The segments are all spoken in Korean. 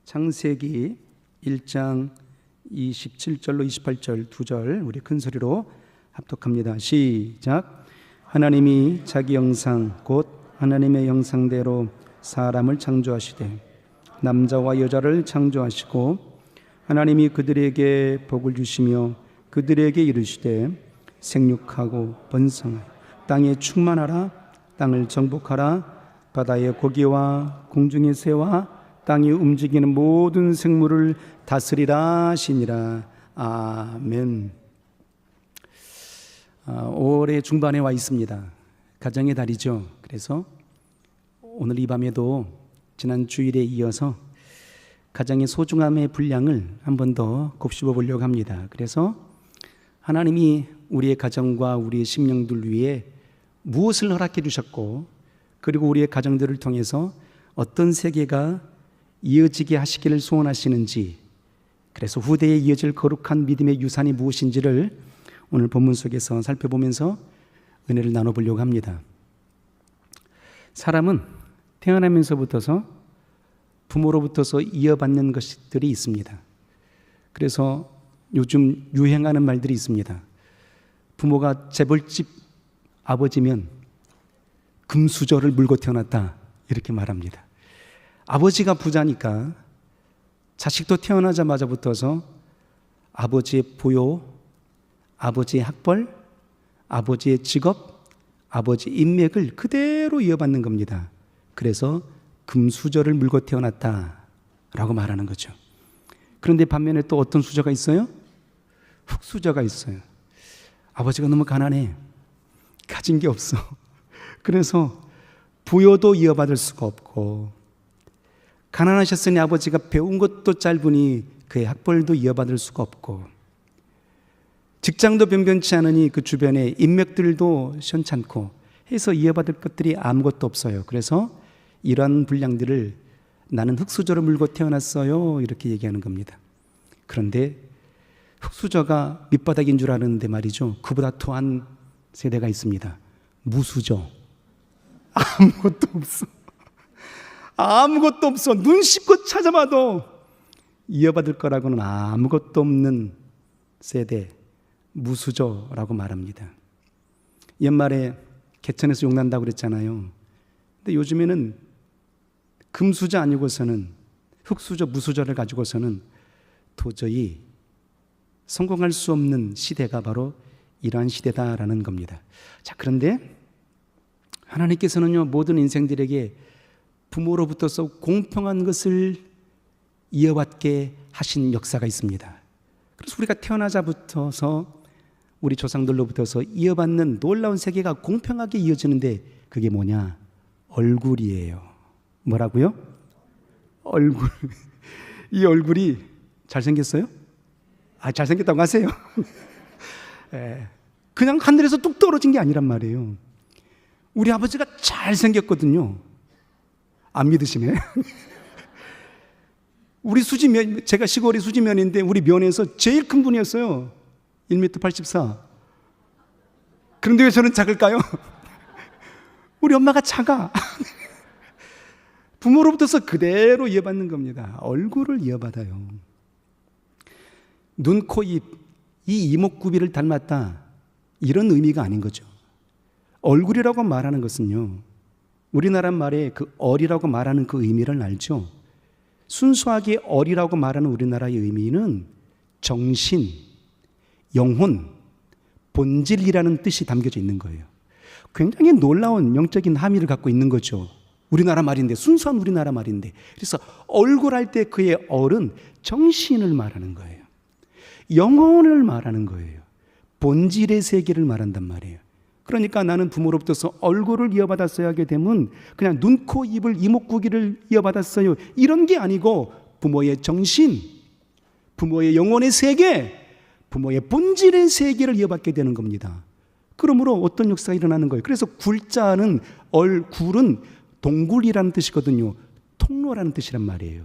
창세기 1장 27절로 28절 2절 우리 큰 소리로 합독합니다. 시작. 하나님이 자기 형상 곧 하나님의 형상대로 사람을 창조하시되 남자와 여자를 창조하시고 하나님이 그들에게 복을 주시며 그들에게 이르시되 생육하고 번성하여 땅에 충만하라. 땅을 정복하라. 바다의 고기와 공중의 새와 땅이 움직이는 모든 생물을 다스리라 하시니라. 아멘. 올해 중반에 와 있습니다. 가정의 달이죠. 그래서 오늘 이 밤에도 지난 주일에 이어서 가정의 소중함의 분량을 한 번 더 곱씹어 보려고 합니다. 그래서 하나님이 우리의 가정과 우리의 심령들 위해 무엇을 허락해 주셨고, 그리고 우리의 가정들을 통해서 어떤 세계가 이어지게 하시기를 소원하시는지, 그래서 후대에 이어질 거룩한 믿음의 유산이 무엇인지를 오늘 본문 속에서 살펴보면서 은혜를 나눠보려고 합니다. 사람은 태어나면서부터서 부모로부터서 이어받는 것들이 있습니다. 그래서 요즘 유행하는 말들이 있습니다. 부모가 재벌집 아버지면 금수저를 물고 태어났다, 이렇게 말합니다. 아버지가 부자니까 자식도 태어나자마자부터서 아버지의 부요, 아버지의 학벌, 아버지의 직업, 아버지의 인맥을 그대로 이어받는 겁니다. 그래서 금수저를 물고 태어났다라고 말하는 거죠. 그런데 반면에 또 어떤 수저가 있어요? 흙수저가 있어요. 아버지가 너무 가난해. 가진 게 없어. 그래서 부여도 이어받을 수가 없고, 가난하셨으니 아버지가 배운 것도 짧으니 그의 학벌도 이어받을 수가 없고, 직장도 변변치 않으니 그 주변에 인맥들도 시원찮고 해서 이어받을 것들이 아무것도 없어요. 그래서 이러한 분량들을 나는 흙수저를 물고 태어났어요, 이렇게 얘기하는 겁니다. 그런데 흙수저가 밑바닥인 줄 아는데 말이죠, 그보다 더한 세대가 있습니다. 무수저. 아무것도 없어. 아무것도 없어. 눈 씻고 찾아봐도 이어받을 거라고는 아무것도 없는 세대, 무수저라고 말합니다. 연말에 개천에서 용난다고 그랬잖아요. 근데 요즘에는 금수저 아니고서는 흙수저, 무수저를 가지고서는 도저히 성공할 수 없는 시대가 바로 이러한 시대다라는 겁니다. 자, 그런데 하나님께서는요, 모든 인생들에게 부모로부터서 공평한 것을 이어받게 하신 역사가 있습니다. 그래서 우리가 태어나자부터서 우리 조상들로부터서 이어받는 놀라운 세계가 공평하게 이어지는데 그게 뭐냐? 얼굴이에요. 뭐라고요? 얼굴. 이 얼굴이 잘생겼어요? 잘생겼다고 하세요. 그냥 하늘에서 뚝 떨어진 게 아니란 말이에요. 우리 아버지가 잘생겼거든요. 안 믿으시네. 우리 수지면, 제가 시골이 수지면인데 우리 면에서 제일 큰 분이었어요. 1m 84. 그런데 왜 저는 작을까요? 우리 엄마가 작아. 부모로부터서 그대로 이어받는 겁니다. 얼굴을 이어받아요. 눈, 코, 입, 이 이목구비를 닮았다, 이런 의미가 아닌 거죠. 얼굴이라고 말하는 것은요, 우리나라 말에 그 얼이라고 말하는 그 의미를 알죠. 순수하게 얼이라고 말하는 우리나라의 의미는 정신, 영혼, 본질이라는 뜻이 담겨져 있는 거예요. 굉장히 놀라운 영적인 함의를 갖고 있는 거죠. 우리나라 말인데, 순수한 우리나라 말인데. 그래서 얼굴 할 때 그의 얼은 정신을 말하는 거예요. 영혼을 말하는 거예요. 본질의 세계를 말한단 말이에요. 그러니까 나는 부모로부터서 얼굴을 이어받았어야 하게 되면 그냥 눈, 코, 입을, 이목구비를 이어받았어요, 이런 게 아니고 부모의 정신, 부모의 영혼의 세계, 부모의 본질의 세계를 이어받게 되는 겁니다. 그러므로 어떤 역사가 일어나는 거예요. 그래서 굴자는, 얼굴은 동굴이라는 뜻이거든요. 통로라는 뜻이란 말이에요.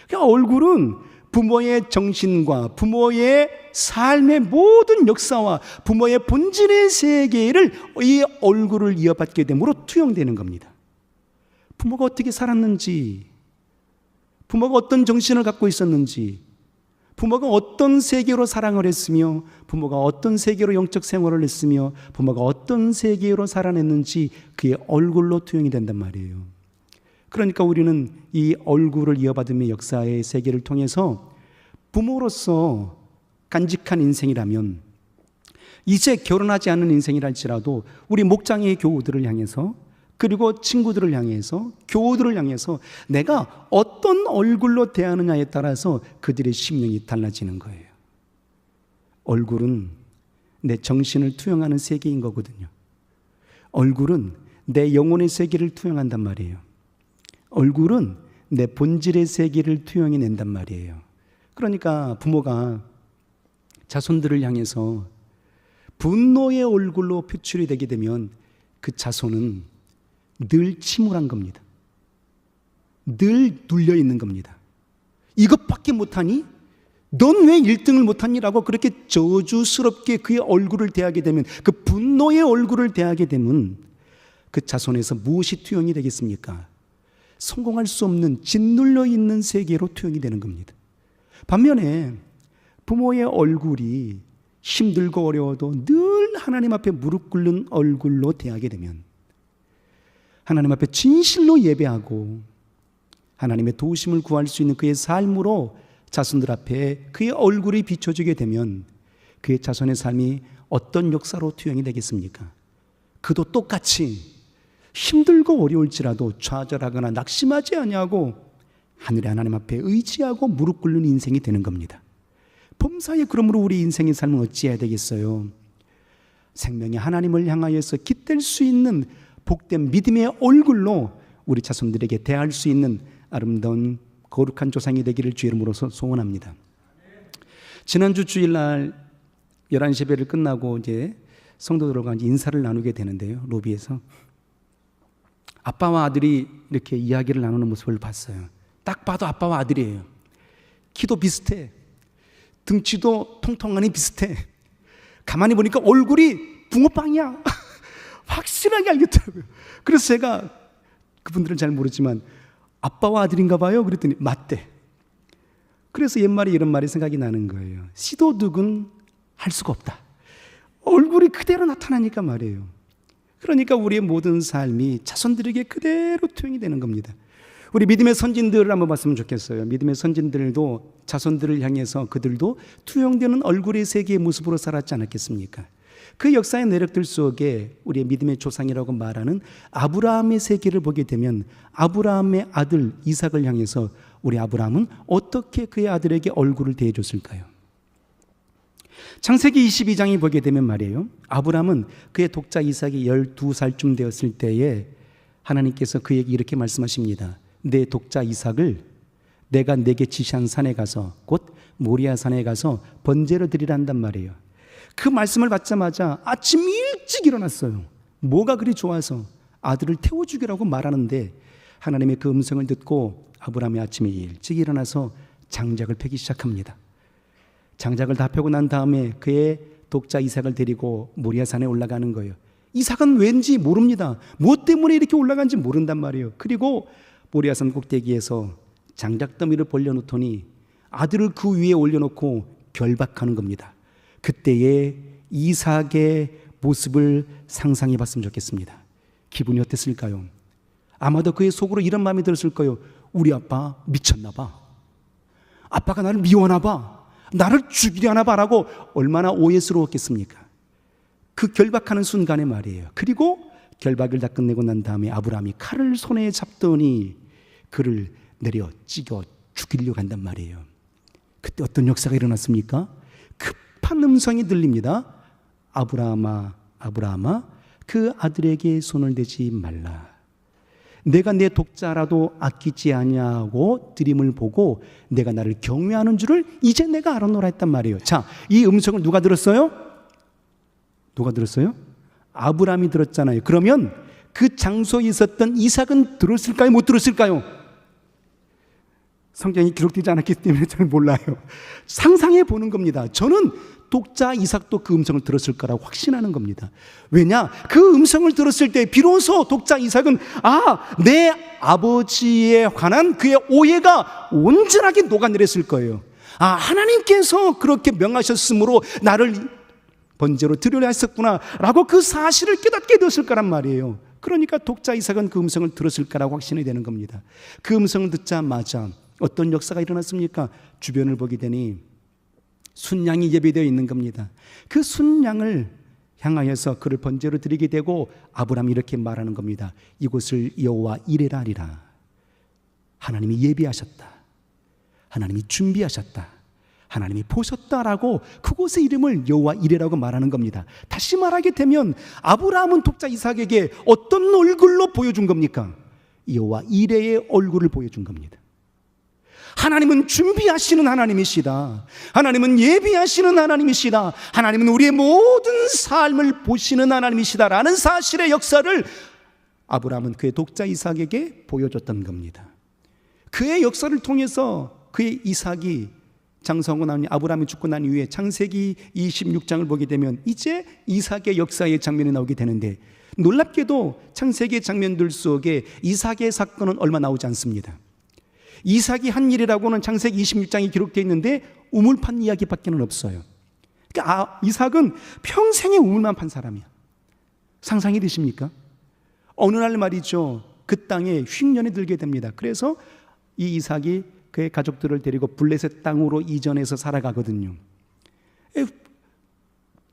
그러니까 얼굴은 부모의 정신과 부모의 삶의 모든 역사와 부모의 본질의 세계를 이 얼굴을 이어받게 됨으로 투영되는 겁니다. 부모가 어떻게 살았는지, 부모가 어떤 정신을 갖고 있었는지, 부모가 어떤 세계로 사랑을 했으며, 부모가 어떤 세계로 영적 생활을 했으며, 부모가 어떤 세계로 살아냈는지 그의 얼굴로 투영이 된단 말이에요. 그러니까 우리는 이 얼굴을 이어받음의 역사의 세계를 통해서 부모로서 간직한 인생이라면, 이제 결혼하지 않은 인생이랄지라도 우리 목장의 교우들을 향해서, 그리고 친구들을 향해서, 교우들을 향해서 내가 어떤 얼굴로 대하느냐에 따라서 그들의 심령이 달라지는 거예요. 얼굴은 내 정신을 투영하는 세계인 거거든요. 얼굴은 내 영혼의 세계를 투영한단 말이에요. 얼굴은 내 본질의 세계를 투영해낸단 말이에요. 그러니까 부모가 자손들을 향해서 분노의 얼굴로 표출이 되게 되면 그 자손은 늘 침울한 겁니다. 늘 눌려 있는 겁니다. 이것밖에 못하니? 넌 왜 1등을 못하니라고 그렇게 저주스럽게 그의 얼굴을 대하게 되면, 그 분노의 얼굴을 대하게 되면 그 자손에서 무엇이 투영이 되겠습니까? 성공할 수 없는 짓눌려 있는 세계로 투영이 되는 겁니다. 반면에 부모의 얼굴이 힘들고 어려워도 늘 하나님 앞에 무릎 꿇는 얼굴로 대하게 되면, 하나님 앞에 진실로 예배하고 하나님의 도우심을 구할 수 있는 그의 삶으로 자손들 앞에 그의 얼굴이 비춰지게 되면 그의 자손의 삶이 어떤 역사로 투영이 되겠습니까? 그도 똑같이 힘들고 어려울지라도 좌절하거나 낙심하지 아니하고 하늘의 하나님 앞에 의지하고 무릎 꿇는 인생이 되는 겁니다. 범사에 그러므로 우리 인생의 삶은 어찌해야 되겠어요? 생명의 하나님을 향하여서 깃댈 수 있는 복된 믿음의 얼굴로 우리 자손들에게 대할 수 있는 아름다운 거룩한 조상이 되기를 주의 이름으로서 소원합니다. 지난주 주일날 11시 예배를 끝나고 이제 성도들과 인사를 나누게 되는데요. 로비에서 아빠와 아들이 이렇게 이야기를 나누는 모습을 봤어요. 딱 봐도 아빠와 아들이에요. 키도 비슷해. 등치도 통통하니 비슷해. 가만히 보니까 얼굴이 붕어빵이야. 확실하게 알겠더라고요. 그래서 제가, 그분들은 잘 모르지만 아빠와 아들인가 봐요 그랬더니 맞대. 그래서 옛말에 이런 말이 생각이 나는 거예요. 시도둑은 할 수가 없다. 얼굴이 그대로 나타나니까 말이에요. 그러니까 우리의 모든 삶이 자손들에게 그대로 투영이 되는 겁니다. 우리 믿음의 선진들을 한번 봤으면 좋겠어요. 믿음의 선진들도 자손들을 향해서 그들도 투영되는 얼굴의 세계의 모습으로 살았지 않았겠습니까? 그 역사의 내력들 속에 우리의 믿음의 조상이라고 말하는 아브라함의 세계를 보게 되면 아브라함의 아들 이삭을 향해서 우리 아브라함은 어떻게 그의 아들에게 얼굴을 대해줬을까요? 창세기 22장이 보게 되면 말이에요. 아브라함은 그의 독자 이삭이 12살쯤 되었을 때에 하나님께서 그에게 이렇게 말씀하십니다. 내 독자 이삭을 내가 내게 지시한 산에 가서 곧 모리아 산에 가서 번제로 드리라 한단 말이에요. 그 말씀을 받자마자 아침 일찍 일어났어요. 뭐가 그리 좋아서 아들을 태워주기라고 말하는데 하나님의 그 음성을 듣고 아브라함이 아침에 일찍 일어나서 장작을 패기 시작합니다. 장작을 다 펴고 난 다음에 그의 독자 이삭을 데리고 모리아 산에 올라가는 거예요. 이삭은 왠지 모릅니다. 무엇 때문에 이렇게 올라간지 모른단 말이에요. 그리고 모리아 산 꼭대기에서 장작더미를 벌려놓더니 아들을 그 위에 올려놓고 결박하는 겁니다. 그때의 이삭의 모습을 상상해 봤으면 좋겠습니다. 기분이 어땠을까요? 아마도 그의 속으로 이런 마음이 들었을 거예요. 우리 아빠 미쳤나 봐. 아빠가 나를 미워하나 봐. 나를 죽이려나 봐라고 얼마나 오해스러웠겠습니까? 그 결박하는 순간에 말이에요. 그리고 결박을 다 끝내고 난 다음에 아브라함이 칼을 손에 잡더니 그를 내려 찍어 죽이려고 한단 말이에요. 그때 어떤 역사가 일어났습니까? 급한 음성이 들립니다. 아브라함아, 아브라함아, 그 아들에게 손을 대지 말라. 내가 내 독자라도 아끼지 아니하고 드림을 보고 내가 나를 경외하는 줄을 이제 내가 알아노라 했단 말이에요. 자, 이 음성을 누가 들었어요? 누가 들었어요? 아브라함이 들었잖아요. 그러면 그 장소에 있었던 이삭은 들었을까요? 못 들었을까요? 성경이 기록되지 않았기 때문에 잘 몰라요. 상상해 보는 겁니다. 저는 독자 이삭도 그 음성을 들었을 거라고 확신하는 겁니다. 왜냐? 그 음성을 들었을 때 비로소 독자 이삭은 내 아버지에 관한 그의 오해가 온전하게 녹아내렸을 거예요. 하나님께서 그렇게 명하셨으므로 나를 번제로 드리려 했었구나 라고 그 사실을 깨닫게 되었을 거란 말이에요. 그러니까 독자 이삭은 그 음성을 들었을 거라고 확신이 되는 겁니다. 그 음성을 듣자마자 어떤 역사가 일어났습니까? 주변을 보게 되니 순양이 예배되어 있는 겁니다. 그 순양을 향하여서 그를 번제로 드리게 되고 아브라함이 이렇게 말하는 겁니다. 이곳을 여호와 이레라 하리라. 하나님이 예비하셨다. 하나님이 준비하셨다. 하나님이 보셨다라고 그곳의 이름을 여호와 이레라고 말하는 겁니다. 다시 말하게 되면 아브라함은 독자 이삭에게 어떤 얼굴로 보여준 겁니까? 여호와 이레의 얼굴을 보여준 겁니다. 하나님은 준비하시는 하나님이시다. 하나님은 예비하시는 하나님이시다. 하나님은 우리의 모든 삶을 보시는 하나님이시다라는 사실의 역사를 아브라함은 그의 독자 이삭에게 보여줬던 겁니다. 그의 역사를 통해서 그의 이삭이 장성하고 나니 아브라함이 죽고 난 이후에 창세기 26장을 보게 되면 이제 이삭의 역사의 장면이 나오게 되는데, 놀랍게도 창세기의 장면들 속에 이삭의 사건은 얼마 나오지 않습니다. 이삭이 한 일이라고는 창세기 26장이 기록되어 있는데 우물 판 이야기밖에는 없어요. 그러니까 이삭은 평생에 우물만 판 사람이야. 상상이 되십니까? 어느 날 말이죠, 그 땅에 흉년이 들게 됩니다. 그래서 이 이삭이 그의 가족들을 데리고 블레셋 땅으로 이전해서 살아가거든요.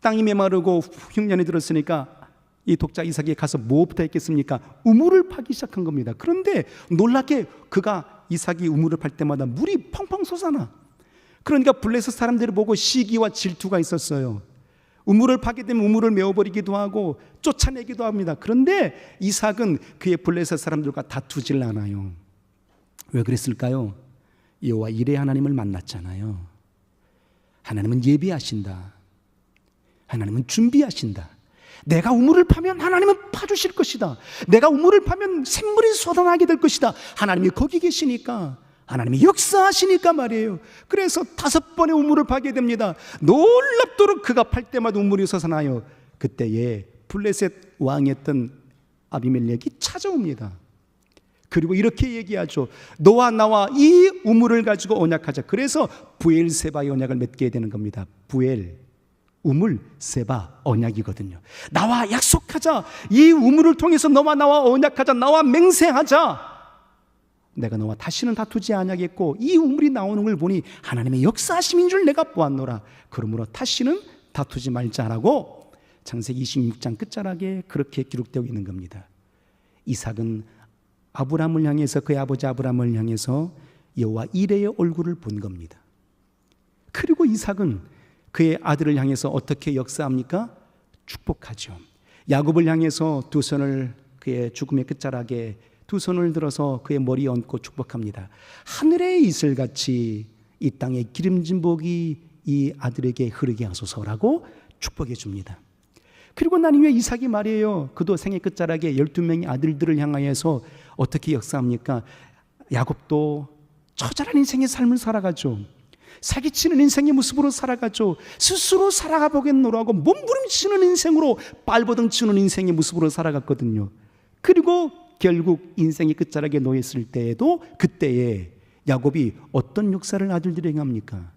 땅이 메마르고 흉년이 들었으니까 이 독자 이삭이 가서 무엇부터 했겠습니까? 우물을 파기 시작한 겁니다. 그런데 놀랍게 이삭이 우물을 팔 때마다 물이 펑펑 솟아나. 그러니까 블레셋 사람들을 보고 시기와 질투가 있었어요. 우물을 파게 되면 우물을 메워버리기도 하고 쫓아내기도 합니다. 그런데 이삭은 그의 블레셋 사람들과 다투질 않아요. 왜 그랬을까요? 여호와 이레 하나님을 만났잖아요. 하나님은 예비하신다. 하나님은 준비하신다. 내가 우물을 파면 하나님은 파주실 것이다. 내가 우물을 파면 샘물이 쏟아나게 될 것이다. 하나님이 거기 계시니까, 하나님이 역사하시니까 말이에요. 그래서 5번의 우물을 파게 됩니다. 놀랍도록 그가 팔 때마다 우물이 솟아나요. 그때에 블레셋 왕이었던 아비멜렉이 찾아옵니다. 그리고 이렇게 얘기하죠. 너와 나와 이 우물을 가지고 언약하자. 그래서 부엘세바의 언약을 맺게 되는 겁니다. 부엘, 우물, 세바, 언약이거든요. 나와 약속하자. 이 우물을 통해서 너와 나와 언약하자. 나와 맹세하자. 내가 너와 다시는 다투지 아니하겠고 이 우물이 나오는 걸 보니 하나님의 역사하심인 줄 내가 보았노라. 그러므로 다시는 다투지 말자라고 창세기 26장 끝자락에 그렇게 기록되어 있는 겁니다. 이삭은 아브라함을 향해서, 그의 아버지 아브라함을 향해서 여호와 이레의 얼굴을 본 겁니다. 그리고 이삭은 그의 아들을 향해서 어떻게 역사합니까? 축복하죠. 야곱을 향해서 두 손을 그의 죽음의 끝자락에 두 손을 들어서 그의 머리에 얹고 축복합니다. 하늘의 이슬같이 이 땅의 기름진 복이 이 아들에게 흐르게 하소서라고 축복해 줍니다. 그리고 난 이후에 이삭이 말이에요, 그도 생의 끝자락에 12명의 아들들을 향하여서 어떻게 역사합니까? 야곱도 처절한 인생의 삶을 살아가죠. 사기치는 인생의 모습으로 살아가죠. 스스로 살아가 보겠노라고 몸부림치는 인생으로, 발버둥 치는 인생의 모습으로 살아갔거든요. 그리고 결국 인생의 끝자락에 놓였을 때에도 그때에 야곱이 어떤 역사를 아들들에게 합니까?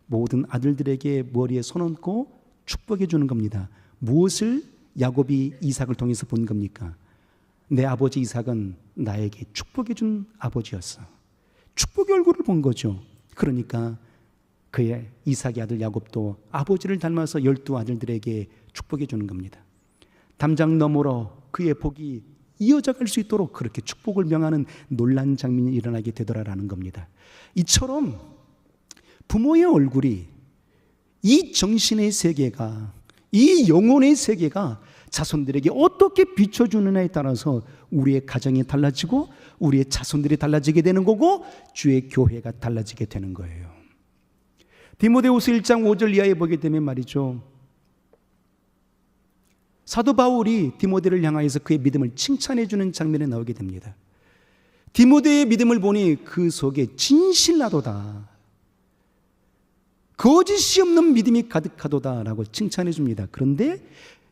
모든 아들들에게 머리에 손 얹고 축복해 주는 겁니다. 무엇을 야곱이 이삭을 통해서 본 겁니까? 내 아버지 이삭은 나에게 축복해 준 아버지였어. 축복의 얼굴을 본 거죠. 그러니까 그의 이삭의 아들 야곱도 아버지를 닮아서 12아들들에게 축복해 주는 겁니다. 담장 너머로 그의 복이 이어져 갈 수 있도록 그렇게 축복을 명하는 놀란 장면이 일어나게 되더라라는 겁니다. 이처럼 부모의 얼굴이, 이 정신의 세계가, 이 영혼의 세계가 자손들에게 어떻게 비춰주느냐에 따라서 우리의 가정이 달라지고 우리의 자손들이 달라지게 되는 거고 주의 교회가 달라지게 되는 거예요. 디모데후서 1장 5절 이하에 보게 되면 말이죠, 사도 바울이 디모데를 향하여서 그의 믿음을 칭찬해 주는 장면이 나오게 됩니다. 디모데의 믿음을 보니 그 속에 진실나도다, 거짓이 없는 믿음이 가득하도다라고 칭찬해 줍니다. 그런데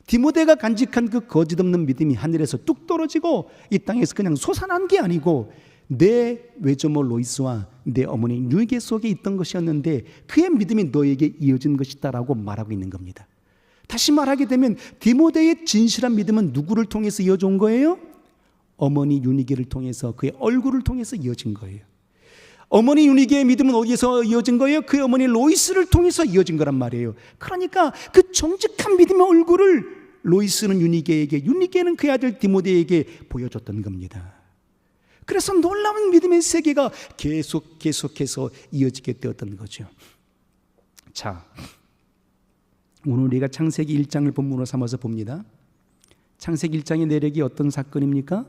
디모데가 간직한 그 거짓 없는 믿음이 하늘에서 뚝 떨어지고 이 땅에서 그냥 솟아난 게 아니고 내 외조모 로이스와 내 어머니 유니게 속에 있던 것이었는데 그의 믿음이 너에게 이어진 것이다라고 말하고 있는 겁니다. 다시 말하게 되면 디모데의 진실한 믿음은 누구를 통해서 이어진 거예요? 어머니 유니게를 통해서, 그의 얼굴을 통해서 이어진 거예요. 어머니 유니게의 믿음은 어디에서 이어진 거예요? 그의 어머니 로이스를 통해서 이어진 거란 말이에요. 그러니까 그 정직한 믿음의 얼굴을 로이스는 유니게에게, 유니게는 그의 아들 디모데에게 보여줬던 겁니다. 그래서 놀라운 믿음의 세계가 계속해서 이어지게 되었던 거죠. 자, 오늘 우리가 창세기 1장을 본문으로 삼아서 봅니다. 창세기 1장의 내력이 어떤 사건입니까?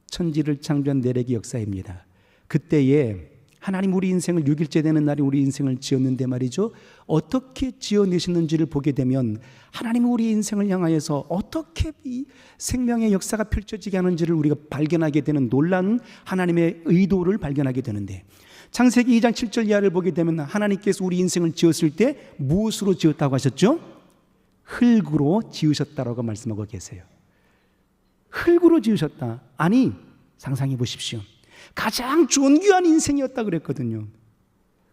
천지를 창조한 내력의 역사입니다. 그때에 하나님 우리 인생을 6일째 되는 날이 우리 인생을 지었는데 말이죠, 어떻게 지어내셨는지를 보게 되면 하나님 우리 인생을 향하여서 어떻게 이 생명의 역사가 펼쳐지게 하는지를 우리가 발견하게 되는 놀라운 하나님의 의도를 발견하게 되는데, 창세기 2장 7절 이하를 보게 되면 하나님께서 우리 인생을 지었을 때 무엇으로 지었다고 하셨죠? 흙으로 지으셨다라고 말씀하고 계세요. 흙으로 지으셨다. 아니, 상상해 보십시오. 가장 존귀한 인생이었다 그랬거든요.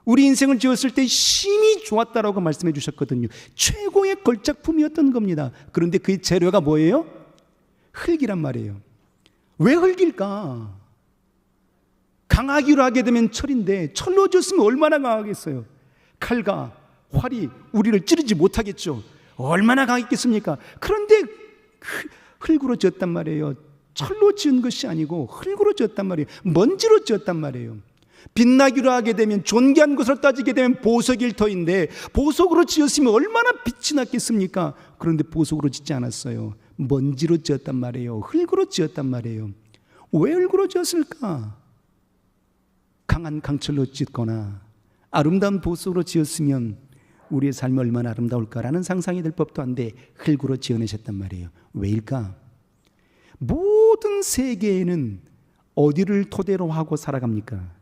우리 인생을 지었을 때 심히 좋았다라고 말씀해 주셨거든요. 최고의 걸작품이었던 겁니다. 그런데 그 재료가 뭐예요? 흙이란 말이에요. 왜 흙일까? 강하기로 하게 되면 철인데 철로 지었으면 얼마나 강하겠어요? 칼과 활이 우리를 찌르지 못하겠죠. 얼마나 강했겠습니까? 그런데 흙으로 지었단 말이에요. 철로 지은 것이 아니고 흙으로 지었단 말이에요. 먼지로 지었단 말이에요. 빛나기로 하게 되면, 존귀한 것을 따지게 되면 보석일 터인데 보석으로 지었으면 얼마나 빛이 났겠습니까? 그런데 보석으로 짓지 않았어요. 먼지로 지었단 말이에요. 흙으로 지었단 말이에요. 왜 흙으로 지었을까? 강한 강철로 짓거나 아름다운 보석으로 지었으면 우리의 삶이 얼마나 아름다울까라는 상상이 될 법도 한데 흙으로 지어내셨단 말이에요. 왜일까? 모든 세계에는 어디를 토대로 하고 살아갑니까?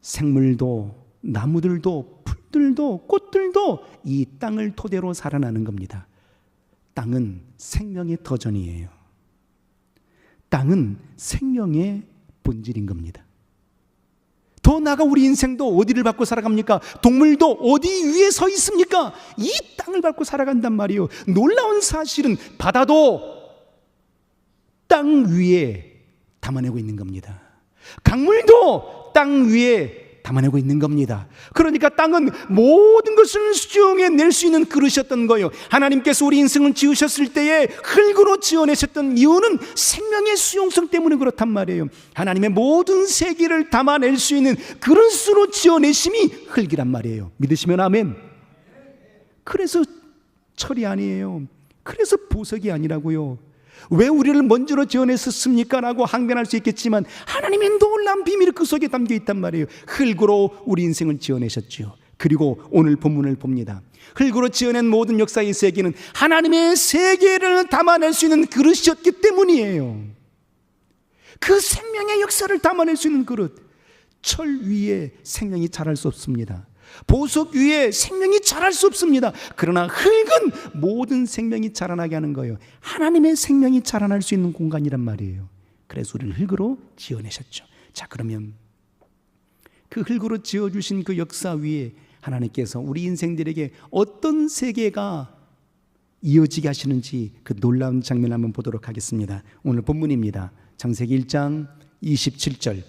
생물도 나무들도 풀들도 꽃들도 이 땅을 토대로 살아나는 겁니다. 땅은 생명의 터전이에요. 땅은 생명의 본질인 겁니다. 더 나아가 우리 인생도 어디를 밟고 살아갑니까? 동물도 어디 위에 서 있습니까? 이 땅을 밟고 살아간단 말이에요. 놀라운 사실은 바다도 땅 위에 담아내고 있는 겁니다. 강물도 땅 위에 담아내고 있는 겁니다. 그러니까 땅은 모든 것을 수용해낼 수 있는 그릇이었던 거예요. 하나님께서 우리 인생을 지으셨을 때에 흙으로 지어내셨던 이유는 생명의 수용성 때문에 그렇단 말이에요. 하나님의 모든 세계를 담아낼 수 있는 그릇으로 지어내심이 흙이란 말이에요. 믿으시면 아멘. 그래서 철이 아니에요. 그래서 보석이 아니라고요. 왜 우리를 먼지로 지어냈었습니까? 라고 항변할 수 있겠지만 하나님의 놀라운 비밀이 그 속에 담겨 있단 말이에요. 흙으로 우리 인생을 지어내셨죠. 그리고 오늘 본문을 봅니다. 흙으로 지어낸 모든 역사의 세계는 하나님의 세계를 담아낼 수 있는 그릇이었기 때문이에요. 그 생명의 역사를 담아낼 수 있는 그릇. 철 위에 생명이 자랄 수 없습니다. 보석 위에 생명이 자랄 수 없습니다. 그러나 흙은 모든 생명이 자라나게 하는 거예요. 하나님의 생명이 자라날 수 있는 공간이란 말이에요. 그래서 우리를 흙으로 지어내셨죠. 자, 그러면 그 흙으로 지어주신 그 역사 위에 하나님께서 우리 인생들에게 어떤 세계가 이어지게 하시는지 그 놀라운 장면을 한번 보도록 하겠습니다. 오늘 본문입니다. 창세기 1장 27절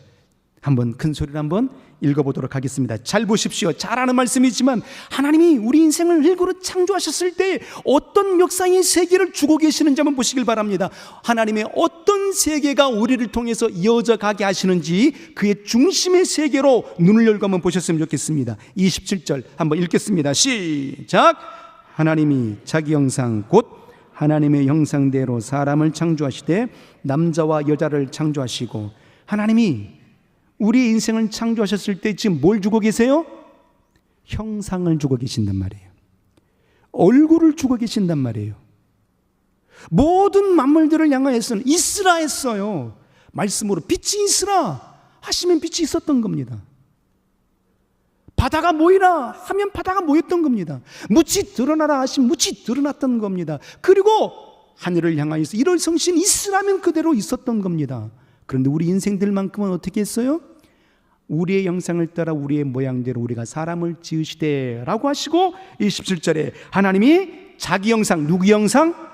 한번 큰 소리로 한번 읽어보도록 하겠습니다. 잘 보십시오. 잘 아는 말씀이지만 하나님이 우리 인생을 흙으로 창조하셨을 때 어떤 역사의 세계를 주고 계시는지 한번 보시길 바랍니다. 하나님의 어떤 세계가 우리를 통해서 이어져 가게 하시는지 그의 중심의 세계로 눈을 열고 한번 보셨으면 좋겠습니다. 27절 한번 읽겠습니다. 시작. 하나님이 자기 형상 곧 하나님의 형상대로 사람을 창조하시되 남자와 여자를 창조하시고, 하나님이 우리 인생을 창조하셨을 때 지금 뭘 주고 계세요? 형상을 주고 계신단 말이에요. 얼굴을 주고 계신단 말이에요. 모든 만물들을 향하여서는 있으라 했어요. 말씀으로 빛이 있으라. 하시면 빛이 있었던 겁니다. 바다가 모이라 하면 바다가 모였던 겁니다. 묻이 드러나라 하시면 묻이 드러났던 겁니다. 그리고 하늘을 향하여서 이럴 성신 있으라면 그대로 있었던 겁니다. 그런데 우리 인생들만큼은 어떻게 했어요? 우리의 형상을 따라 우리의 모양대로 우리가 사람을 지으시되 라고 하시고 27절에 하나님이 자기 형상, 누구 형상?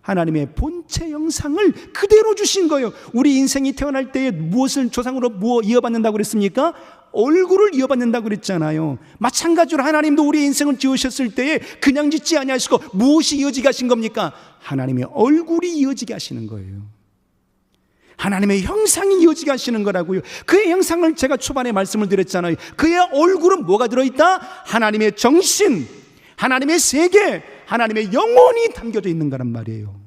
하나님의 본체 형상을 그대로 주신 거예요. 우리 인생이 태어날 때에 무엇을 조상으로 이어받는다고 그랬습니까? 얼굴을 이어받는다고 그랬잖아요. 마찬가지로 하나님도 우리 인생을 지으셨을 때에 그냥 짓지 아니하시고 무엇이 이어지게 하신 겁니까? 하나님의 얼굴이 이어지게 하시는 거예요. 하나님의 형상이 이어지게 하시는 거라고요. 그의 형상을 제가 초반에 말씀을 드렸잖아요. 그의 얼굴은 뭐가 들어있다? 하나님의 정신, 하나님의 세계, 하나님의 영혼이 담겨져 있는 거란 말이에요.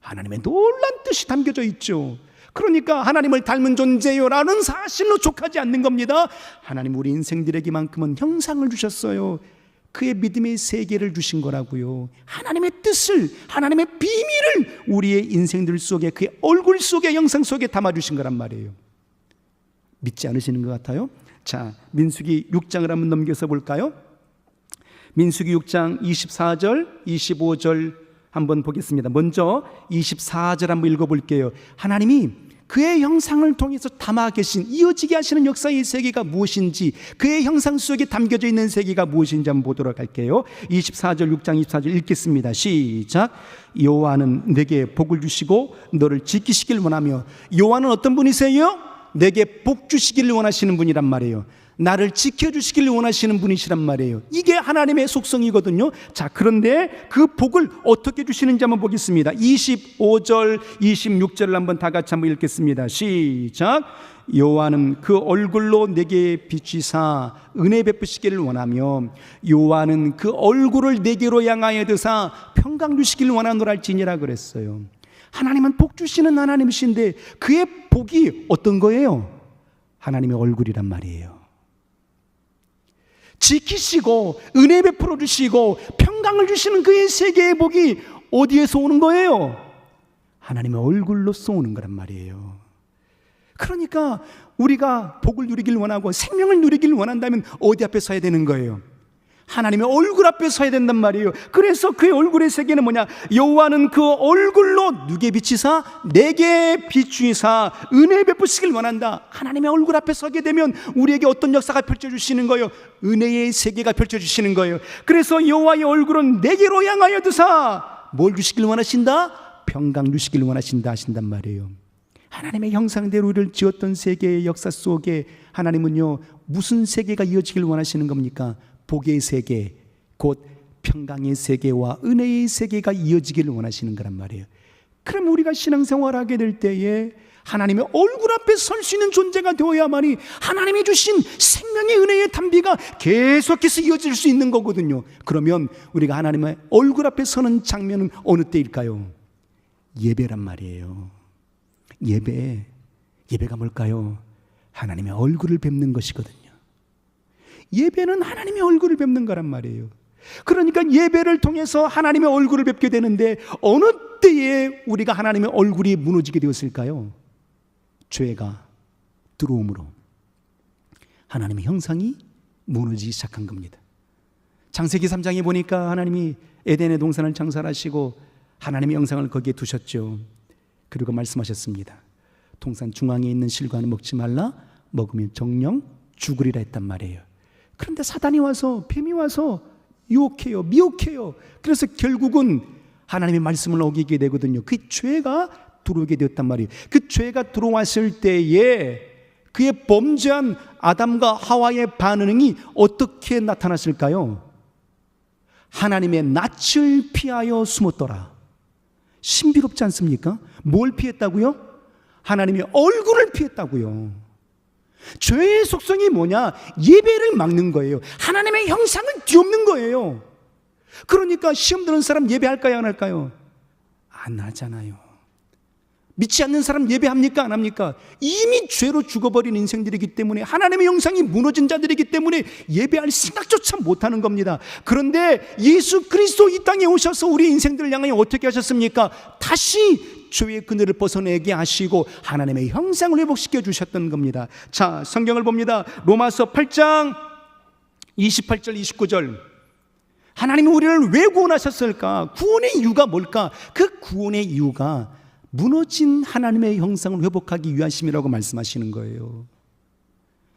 하나님의 놀란 뜻이 담겨져 있죠. 그러니까 하나님을 닮은 존재요라는 사실로 족하지 않는 겁니다. 하나님 우리 인생들에게만큼은 형상을 주셨어요. 그의 믿음의 세계를 주신 거라고요. 하나님의 뜻을, 하나님의 비밀을 우리의 인생들 속에, 그의 얼굴 속에, 영상 속에 담아주신 거란 말이에요. 믿지 않으시는 것 같아요? 자, 민수기 6장을 한번 넘겨서 볼까요? 민수기 6장 24절, 25절 한번 보겠습니다. 먼저 24절 한번 읽어볼게요. 하나님이 그의 형상을 통해서 담아 계신, 이어지게 하시는 역사의 세계가 무엇인지, 그의 형상 속에 담겨져 있는 세계가 무엇인지 한번 보도록 할게요. 24절, 6장 24절 읽겠습니다. 시작. 여호와는 내게 복을 주시고 너를 지키시길 원하며. 여호와는 어떤 분이세요? 내게 복 주시기를 원하시는 분이란 말이에요. 나를 지켜주시길 원하시는 분이시란 말이에요. 이게 하나님의 속성이거든요. 자, 그런데 그 복을 어떻게 주시는지 한번 보겠습니다. 25절, 26절을 한번 다 같이 한번 읽겠습니다. 시작. 여호와는 그 얼굴로 내게 비추사 은혜 베푸시기를 원하며 여호와는 그 얼굴을 내게로 향하여 드사 평강 주시기를 원하노랄지니라 그랬어요. 하나님은 복 주시는 하나님이신데 그의 복이 어떤 거예요? 하나님의 얼굴이란 말이에요. 지키시고 은혜 베풀어 주시고 평강을 주시는 그의 세계의 복이 어디에서 오는 거예요? 하나님의 얼굴로서 오는 거란 말이에요. 그러니까 우리가 복을 누리길 원하고 생명을 누리길 원한다면 어디 앞에 서야 되는 거예요? 하나님의 얼굴 앞에 서야 된단 말이에요. 그래서 그의 얼굴의 세계는 뭐냐? 여호와는 그 얼굴로 누게 비치사 내게 비추이사 은혜 베푸시길 원한다. 하나님의 얼굴 앞에 서게 되면 우리에게 어떤 역사가 펼쳐주시는 거예요? 은혜의 세계가 펼쳐주시는 거예요. 그래서 여호와의 얼굴은 내게로 향하여 드사 뭘 주시길 원하신다? 평강 주시길 원하신다 하신단 말이에요. 하나님의 형상대로 우리를 지었던 세계의 역사 속에 하나님은요 무슨 세계가 이어지길 원하시는 겁니까? 복의 세계, 곧 평강의 세계와 은혜의 세계가 이어지기를 원하시는 거란 말이에요. 그럼 우리가 신앙생활을 하게 될 때에 하나님의 얼굴 앞에 설 수 있는 존재가 되어야만이 하나님이 주신 생명의 은혜의 담비가 계속해서 이어질 수 있는 거거든요. 그러면 우리가 하나님의 얼굴 앞에 서는 장면은 어느 때일까요? 예배란 말이에요. 예배가 뭘까요? 하나님의 얼굴을 뵙는 것이거든요. 예배는 하나님의 얼굴을 뵙는 거란 말이에요. 그러니까 예배를 통해서 하나님의 얼굴을 뵙게 되는데 어느 때에 우리가 하나님의 얼굴이 무너지게 되었을까요? 죄가 들어옴으로 하나님의 형상이 무너지기 시작한 겁니다. 창세기 3장에 보니까 하나님이 에덴의 동산을 창설하시고 하나님의 형상을 거기에 두셨죠. 그리고 말씀하셨습니다. 동산 중앙에 있는 실과는 먹지 말라. 먹으면 정령 죽으리라 했단 말이에요. 그런데 사단이 와서, 뱀이 와서 유혹해요, 미혹해요. 그래서 결국은 하나님의 말씀을 어기게 되거든요. 그 죄가 들어오게 되었단 말이에요. 그 죄가 들어왔을 때에 그의 범죄한 아담과 하와의 반응이 어떻게 나타났을까요? 하나님의 낯을 피하여 숨었더라. 신비롭지 않습니까? 뭘 피했다고요? 하나님의 얼굴을 피했다고요. 죄의 속성이 뭐냐? 예배를 막는 거예요. 하나님의 형상을 뒤엎는 거예요. 그러니까 시험 드는 사람 예배할까요? 안 할까요? 안 하잖아요. 믿지 않는 사람 예배합니까? 안 합니까? 이미 죄로 죽어버린 인생들이기 때문에, 하나님의 형상이 무너진 자들이기 때문에 예배할 생각조차 못하는 겁니다. 그런데 예수 그리스도 이 땅에 오셔서 우리 인생들을 향하여 어떻게 하셨습니까? 다시 죄의 그늘을 벗어내게 하시고 하나님의 형상을 회복시켜 주셨던 겁니다. 자, 성경을 봅니다. 로마서 8장 28절 29절. 하나님이 우리를 왜 구원하셨을까? 구원의 이유가 뭘까? 그 구원의 이유가 무너진 하나님의 형상을 회복하기 위하심이라고 말씀하시는 거예요.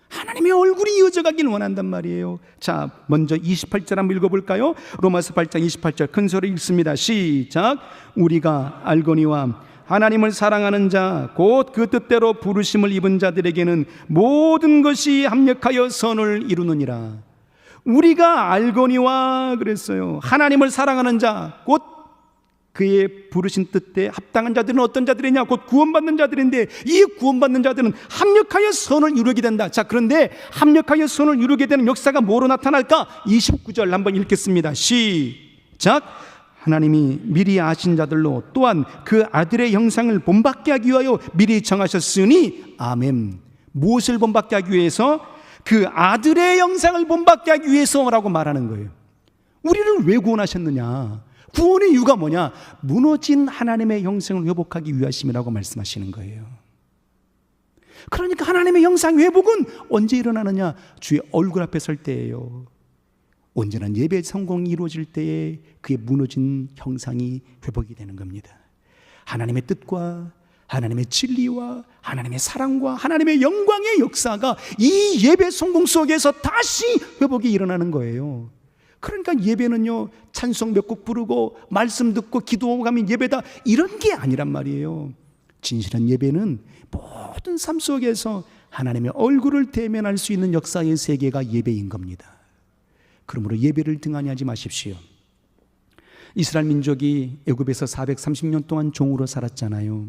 하나님의 얼굴이 이어져 가길 원한단 말이에요. 자, 먼저 28절 한번 읽어볼까요? 로마서 8장 28절 큰 소리 읽습니다. 시작. 우리가 알거니와 하나님을 사랑하는 자 곧 그 뜻대로 부르심을 입은 자들에게는 모든 것이 합력하여 선을 이루느니라. 우리가 알거니와 그랬어요. 하나님을 사랑하는 자 곧 그의 부르신 뜻에 합당한 자들은 어떤 자들이냐? 곧 구원받는 자들인데, 이 구원받는 자들은 합력하여 선을 이루게 된다. 자, 그런데 합력하여 선을 이루게 되는 역사가 뭐로 나타날까? 29절 한번 읽겠습니다. 시작. 하나님이 미리 아신 자들로 또한 그 아들의 형상을 본받게 하기 위하여 미리 정하셨으니 아멘. 무엇을 본받게 하기 위해서? 그 아들의 형상을 본받게 하기 위해서라고 말하는 거예요. 우리를 왜 구원하셨느냐? 구원의 이유가 뭐냐? 무너진 하나님의 형상을 회복하기 위하심이라고 말씀하시는 거예요. 그러니까 하나님의 형상 회복은 언제 일어나느냐? 주의 얼굴 앞에 설 때예요. 온전한 예배 성공이 이루어질 때에 그의 무너진 형상이 회복이 되는 겁니다. 하나님의 뜻과 하나님의 진리와 하나님의 사랑과 하나님의 영광의 역사가 이 예배 성공 속에서 다시 회복이 일어나는 거예요. 그러니까 예배는요, 찬송 몇 곡 부르고 말씀 듣고 기도하고 가면 예배다, 이런 게 아니란 말이에요. 진실한 예배는 모든 삶 속에서 하나님의 얼굴을 대면할 수 있는 역사의 세계가 예배인 겁니다. 그러므로 예배를 등한히 하지 마십시오. 이스라엘 민족이 애굽에서 430년 동안 종으로 살았잖아요.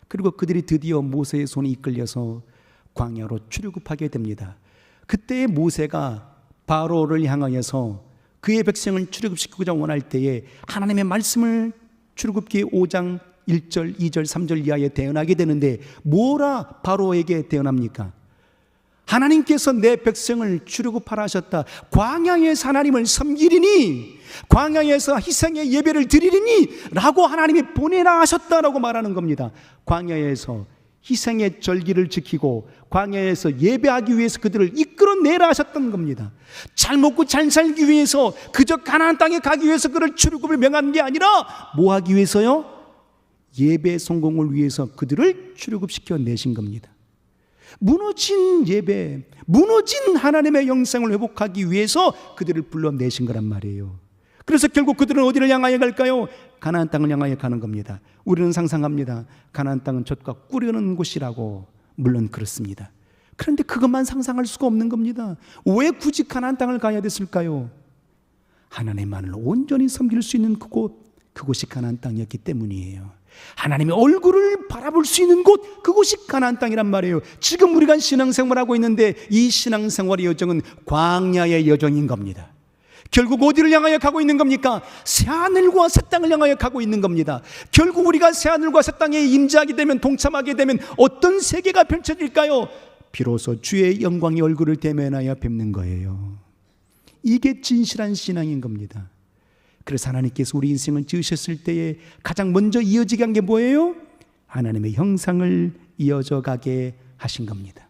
그리고 그들이 드디어 모세의 손에 이끌려서 광야로 출애굽하게 됩니다. 그때 모세가 바로를 향하여서 그의 백성을 출애굽시키고자 원할 때에 하나님의 말씀을 출애굽기 5장 1절, 2절, 3절 이하에 대언하게 되는데, 뭐라 바로에게 대언합니까? 하나님께서 내 백성을 출애굽하라 하셨다. 광야에서 하나님을 섬기리니, 광야에서 희생의 예배를 드리리니 라고 하나님이 보내라 하셨다라고 말하는 겁니다. 광야에서 희생의 절기를 지키고 광야에서 예배하기 위해서 그들을 이끌어내라 하셨던 겁니다. 잘 먹고 잘 살기 위해서, 그저 가나안 땅에 가기 위해서 그를 출애굽을 명한 게 아니라 뭐 하기 위해서요? 예배 성공을 위해서 그들을 출애굽시켜 내신 겁니다. 무너진 예배, 무너진 하나님의 영생을 회복하기 위해서 그들을 불러내신 거란 말이에요. 그래서 결국 그들은 어디를 향하여 갈까요? 가나안 땅을 향하여 가는 겁니다. 우리는 상상합니다. 가나안 땅은 젖과 꿀이 흐르는 곳이라고. 물론 그렇습니다. 그런데 그것만 상상할 수가 없는 겁니다. 왜 굳이 가나안 땅을 가야 됐을까요? 하나님만을 온전히 섬길 수 있는 그곳이 가나안 땅이었기 때문이에요. 하나님의 얼굴을 바라볼 수 있는 곳, 그곳이 가나안 땅이란 말이에요. 지금 우리가 신앙생활하고 있는데 이 신앙생활의 여정은 광야의 여정인 겁니다. 결국 어디를 향하여 가고 있는 겁니까? 새하늘과 새 땅을 향하여 가고 있는 겁니다. 결국 우리가 새하늘과 새 땅에 임재하게 되면, 동참하게 되면 어떤 세계가 펼쳐질까요? 비로소 주의 영광의 얼굴을 대면하여 뵙는 거예요. 이게 진실한 신앙인 겁니다. 그래서 하나님께서 우리 인생을 지으셨을 때에 가장 먼저 이어지게 한 게 뭐예요? 하나님의 형상을 이어져 가게 하신 겁니다.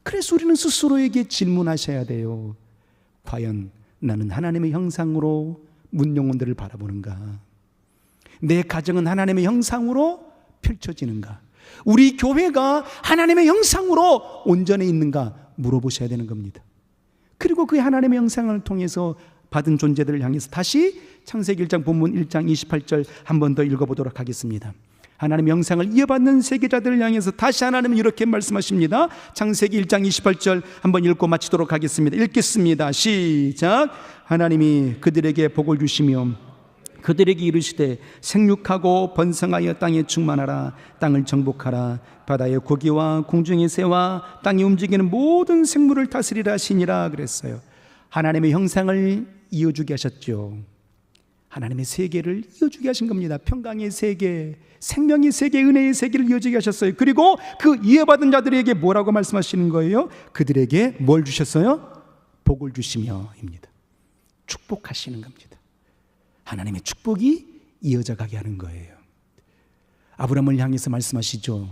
그래서 우리는 스스로에게 질문하셔야 돼요. 과연 나는 하나님의 형상으로 문영혼들을 바라보는가? 내 가정은 하나님의 형상으로 펼쳐지는가? 우리 교회가 하나님의 형상으로 온전해 있는가? 물어보셔야 되는 겁니다. 그리고 그 하나님의 형상을 통해서 받은 존재들을 향해서 다시 창세기 1장 본문 1장 28절 한 번 더 읽어보도록 하겠습니다. 하나님의 형상을 이어받는 세계자들을 향해서 다시 하나님은 이렇게 말씀하십니다. 창세기 1장 28절 한번 읽고 마치도록 하겠습니다. 읽겠습니다. 시작. 하나님이 그들에게 복을 주시며 그들에게 이르시되 생육하고 번성하여 땅에 충만하라. 땅을 정복하라. 바다의 고기와 공중의 새와 땅에 움직이는 모든 생물을 다스리라 하시니라 그랬어요. 하나님의 형상을 이어주게 하셨죠. 하나님의 세계를 이어주게 하신 겁니다. 평강의 세계, 생명의 세계, 은혜의 세계를 이어주게 하셨어요. 그리고 그 이해받은 자들에게 뭐라고 말씀하시는 거예요? 그들에게 뭘 주셨어요? 복을 주시며입니다. 축복하시는 겁니다. 하나님의 축복이 이어져 가게 하는 거예요. 아브라함을 향해서 말씀하시죠.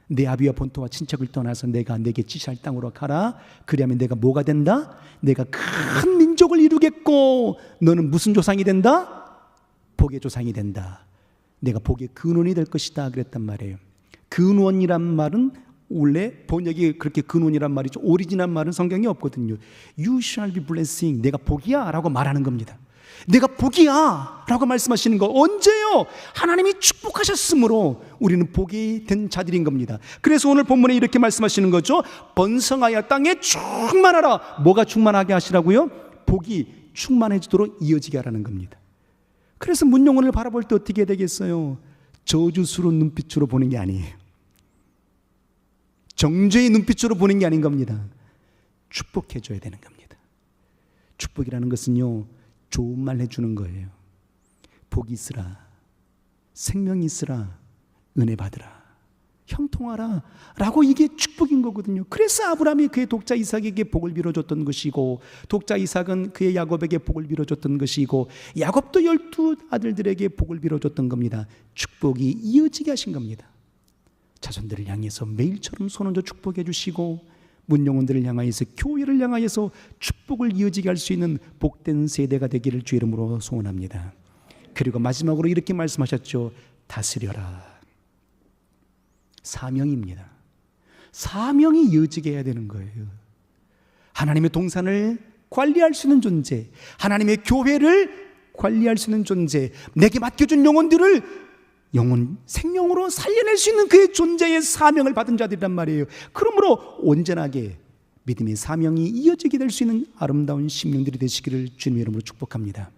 내 아비와 본토와 친척을 떠나서 내가 내게 지시할 땅으로 가라. 그리하면 내가 뭐가 된다? 내가 큰 민족을 이루겠고 너는 무슨 조상이 된다? 복의 조상이 된다. 내가 복의 근원이 될 것이다 그랬단 말이에요. 근원이란 말은 원래 번역이 그렇게 근원이란 말이죠. 오리지널 말은 성경에 없거든요. You shall be blessing. 내가 복이야 라고 말하는 겁니다. 내가 복이야 라고 말씀하시는 거 언제요? 하나님이 축복하셨으므로 우리는 복이 된 자들인 겁니다. 그래서 오늘 본문에 이렇게 말씀하시는 거죠. 번성하여 땅에 충만하라. 뭐가 충만하게 하시라고요? 복이 충만해지도록 이어지게 하라는 겁니다. 그래서 문영원을 바라볼 때 어떻게 되겠어요? 저주스러운 눈빛으로 보는 게 아니에요. 정죄의 눈빛으로 보는 게 아닌 겁니다. 축복해줘야 되는 겁니다. 축복이라는 것은요, 좋은 말 해주는 거예요. 복이 있으라, 생명이 있으라, 은혜 받으라, 형통하라 라고 이게 축복인 거거든요. 그래서 아브라함이 그의 독자 이삭에게 복을 빌어줬던 것이고, 독자 이삭은 그의 야곱에게 복을 빌어줬던 것이고, 야곱도 12 아들들에게 복을 빌어줬던 겁니다. 축복이 이어지게 하신 겁니다. 자손들을 향해서 매일처럼 손 얹어 축복해 주시고, 문영혼들을 향하여서, 교회를 향하여서 축복을 이어지게 할 수 있는 복된 세대가 되기를 주 이름으로 소원합니다. 그리고 마지막으로 이렇게 말씀하셨죠. 다스려라. 사명입니다. 사명이 이어지게 해야 되는 거예요. 하나님의 동산을 관리할 수 있는 존재, 하나님의 교회를 관리할 수 있는 존재, 내게 맡겨준 영혼들을 영혼, 생명으로 살려낼 수 있는 그의 존재의 사명을 받은 자들이란 말이에요. 그러므로 온전하게 믿음의 사명이 이어지게 될 수 있는 아름다운 심령들이 되시기를 주님의 이름으로 축복합니다.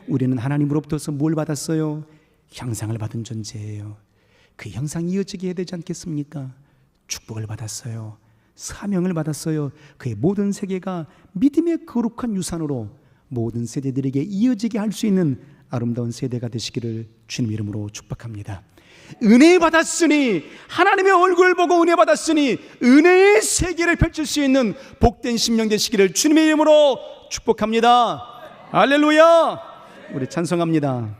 우리는 하나님으로부터서 뭘 받았어요? 형상을 받은 존재예요. 그 형상이 이어지게 해야 되지 않겠습니까? 축복을 받았어요. 사명을 받았어요. 그의 모든 세계가 믿음의 거룩한 유산으로 모든 세대들에게 이어지게 할 수 있는 아름다운 세대가 되시기를 주님 이름으로 축복합니다. 은혜 받았으니, 하나님의 얼굴을 보고 은혜 받았으니 은혜의 세계를 펼칠 수 있는 복된 심령 되시기를 주님의 이름으로 축복합니다. 할렐루야. 우리 찬송합니다.